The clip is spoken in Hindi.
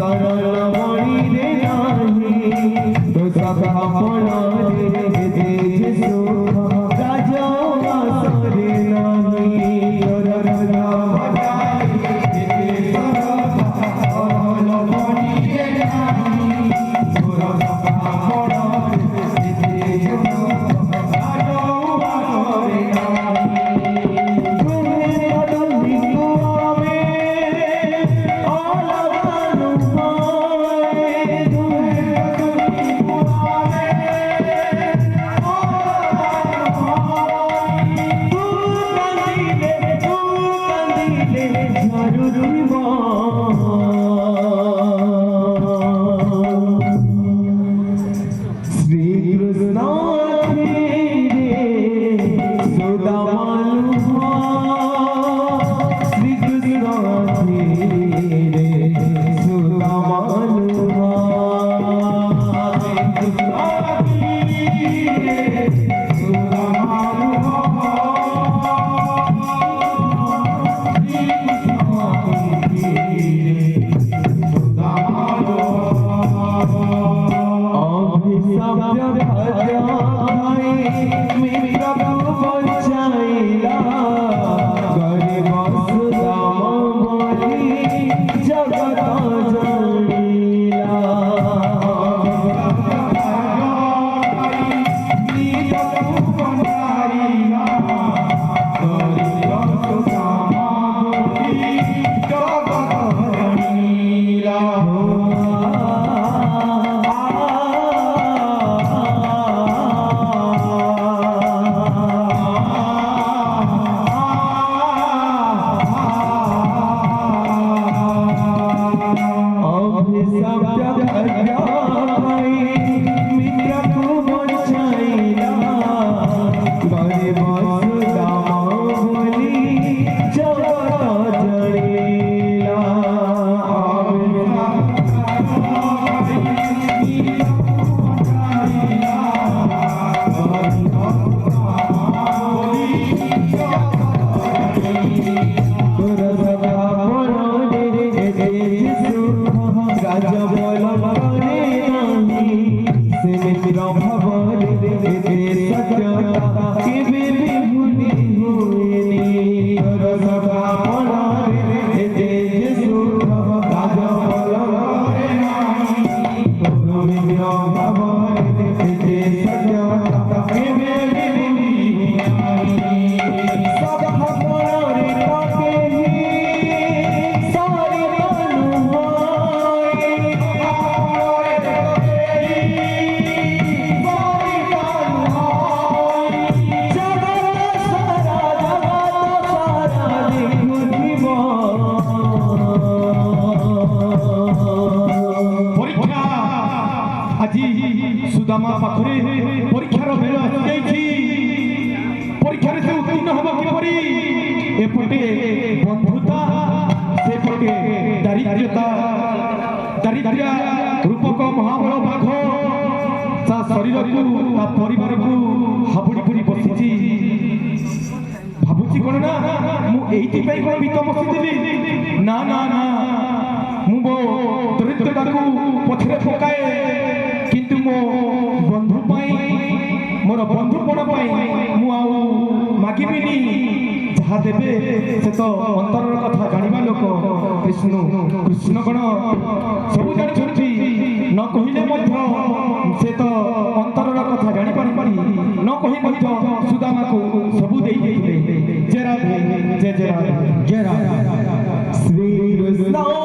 सरल मणि रे नाही तो सखा फल रे तेज शोभा राजा सरे नाही राजा सुदामा पाखरे परीक्षार बेल आसी परीक्षार से उत्तीर्ण हम किपरि एपटे बंधुता सेपटे दारिद्र्यता दारिद्र्य रूपक महाबल बाघ ता शरीर को ता परिवार को हाबुड़ी पड़ी बसिछि भाबुछि कोन ना मु एइति पई कोन बित बसिथिली ना ना ना मु बो दरिद्रता को पछरे पकाए किंतु मो बंधु पाई मोर बंधुपण पाई मु आउ मागिबिनी जहा देबे से तो अंतर कथा जानिबा लोक कृष्ण कृष्ण गण सब जानि छथि न कहिले मध्य से तो अंतर कथा जानि पारि न कहि मध्य सुदामा को सब देई देले जय राधे जय जय राधे श्री कृष्ण